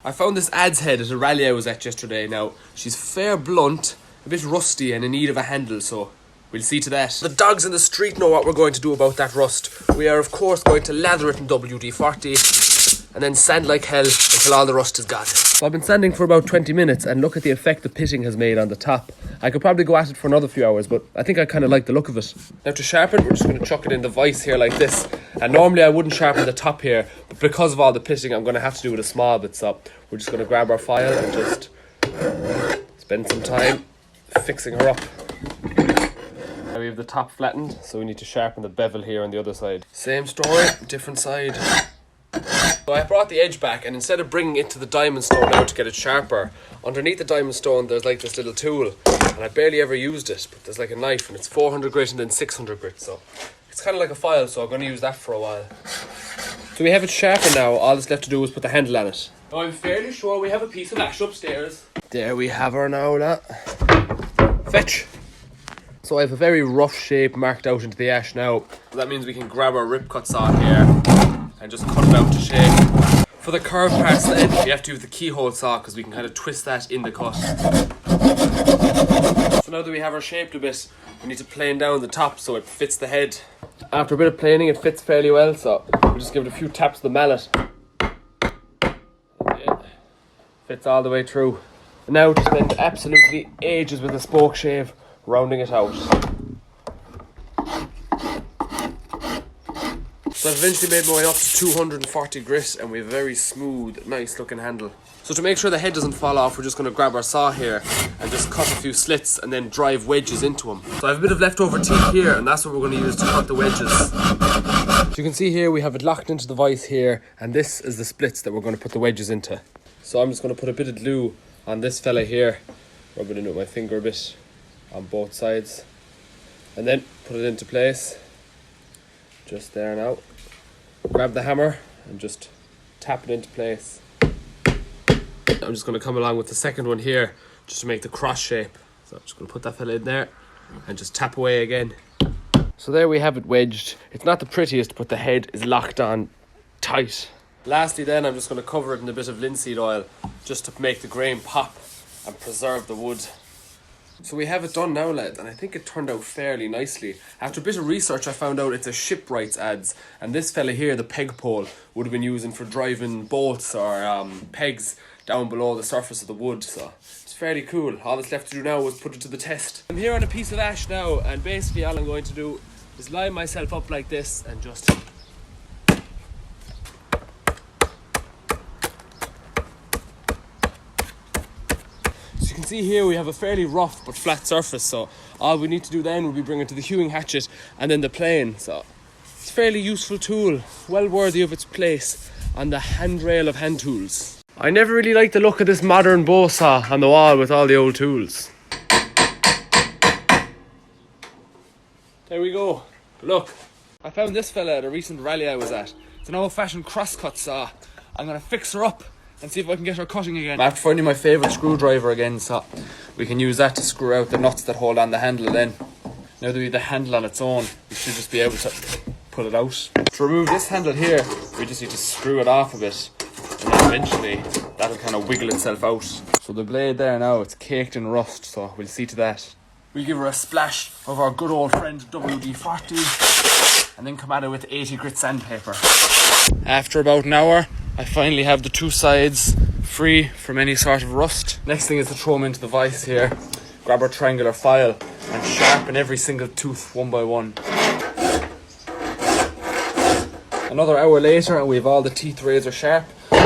I found this ad's head at a rally I was at yesterday. Now, she's fair blunt, a bit rusty and in need of a handle, so we'll see to that. The dogs in the street know what we're going to do about that rust. We are of course going to lather it in WD-40 and then sand like hell until all the rust is gone. So I've been sanding for about 20 minutes and look at the effect the pitting has made on the top. I could probably go at it for another few hours, but I think I kind of like the look of it. Now to sharpen, we're just going to chuck it in the vise here like this. And normally I wouldn't sharpen the top here, but because of all the pitting I'm going to have to do it a small bit, so we're just going to grab our file and just spend some time fixing her up. Now we have the top flattened, so we need to sharpen the bevel here on the other side. Same story, different side. So I brought the edge back, and instead of bringing it to the diamond stone now to get it sharper, underneath the diamond stone there's like this little tool, and I barely ever used it, but there's like a knife and it's 400 grit and then 600 grit, so it's kind of like a file, so I'm going to use that for a while. So we have it sharpened now, all that's left to do is put the handle on it. Now I'm fairly sure we have a piece of ash upstairs. There we have her now, lad. Fetch! So I have a very rough shape marked out into the ash now. That means we can grab our rip cut saw here and just cut it out to shape. For the curved parts of the edge, we have to use the keyhole saw because we can kind of twist that in the cut. So now that we have her shaped a bit, we need to plane down the top so it fits the head. After a bit of planing, it fits fairly well, so we'll just give it a few taps with the mallet. Yeah. Fits all the way through. And now to spend absolutely ages with a spoke shave, rounding it out. So I've eventually made my way up to 240 grit and we have a very smooth, nice looking handle. So to make sure the head doesn't fall off, we're just going to grab our saw here and just cut a few slits and then drive wedges into them. So I have a bit of leftover teeth here and that's what we're going to use to cut the wedges. So you can see here we have it locked into the vise here, and this is the splits that we're going to put the wedges into. So I'm just going to put a bit of glue on this fella here, rub it in with my finger a bit on both sides, and then put it into place. Just there now. Grab the hammer and just tap it into place. I'm just going to come along with the second one here just to make the cross shape. So I'm just going to put that fella in there and just tap away again. So there we have it wedged. It's not the prettiest, but the head is locked on tight. Lastly then, I'm just going to cover it in a bit of linseed oil just to make the grain pop and preserve the wood. So we have it done now, lad, and I think it turned out fairly nicely. After a bit of research, I found out it's a shipwright's adze, and this fella here, the peg pole, would have been using for driving bolts or pegs down below the surface of the wood, so it's fairly cool. All that's left to do now is put it to the test. I'm here on a piece of ash now, and basically all I'm going to do is line myself up like this and just... You can see here we have a fairly rough but flat surface, so all we need to do then will be bring it to the hewing hatchet and then the plane. So it's a fairly useful tool, well worthy of its place on the handrail of hand tools. I never really liked the look of this modern bow saw on the wall with all the old tools. There we go. Look, I found this fella at a recent rally I was at. It's an old-fashioned crosscut saw. I'm going to fix her up and see if I can get her cutting again. After finding my favourite screwdriver again, so we can use that to screw out the nuts that hold on the handle then. Now that we have the handle on its own, we should just be able to pull it out. To remove this handle here, we just need to screw it off a bit, and then eventually that'll kind of wiggle itself out. So the blade there now, it's caked in rust, so we'll see to that. We'll give her a splash of our good old friend WD-40 and then come at it with 80 grit sandpaper. After about an hour, I finally have the two sides free from any sort of rust. Next thing is to throw them into the vise here, grab our triangular file and sharpen every single tooth one by one. Another hour later and we have all the teeth razor sharp.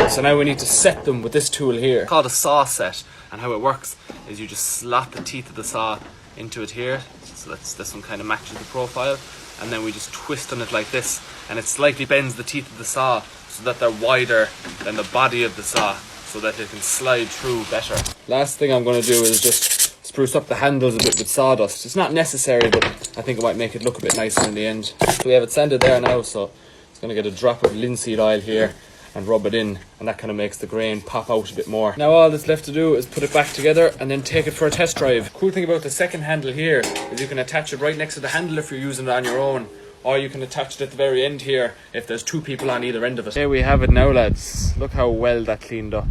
So now we need to set them with this tool here. It's called a saw set, and how it works is you just slot the teeth of the saw into it here. So this one kind of matches the profile, and then we just twist on it like this, and it slightly bends the teeth of the saw so that they're wider than the body of the saw, so that it can slide through better. Last thing I'm going to do is just spruce up the handles a bit with sawdust. It's not necessary, but I think it might make it look a bit nicer in the end. So we have it sanded there now, so it's going to get a drop of linseed oil here and rub it in, and that kind of makes the grain pop out a bit more. Now all that's left to do is put it back together and then take it for a test drive. Cool thing about the second handle here is you can attach it right next to the handle if you're using it on your own, or you can attach it at the very end here if there's two people on either end of it. There we have it now, lads. Look how well that cleaned up.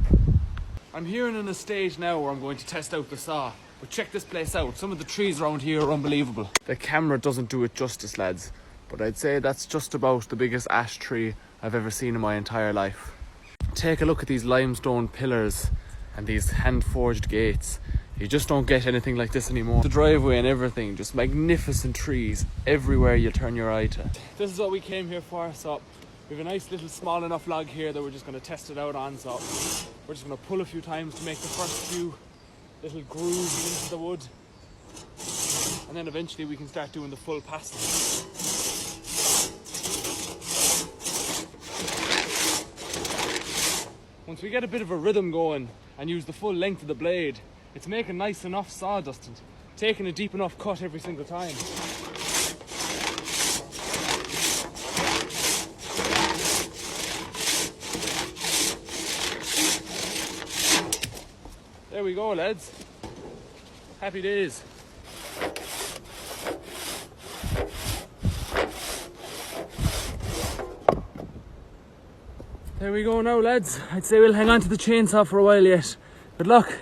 I'm here in an estate now where I'm going to test out the saw. But check this place out. Some of the trees around here are unbelievable. The camera doesn't do it justice, lads. But I'd say that's just about the biggest ash tree I've ever seen in my entire life. Take a look at these limestone pillars and these hand-forged gates. You just don't get anything like this anymore. The driveway and everything, just magnificent trees everywhere you turn your eye to. This is what we came here for, so we have a nice little small enough log here that we're just going to test it out on. So we're just going to pull a few times to make the first few little grooves into the wood. And then eventually we can start doing the full passing. Once we get a bit of a rhythm going and use the full length of the blade, it's making nice enough sawdust and taking a deep enough cut every single time. There we go, lads. Happy days. There we go now, lads. I'd say we'll hang on to the chainsaw for a while yet. Good luck.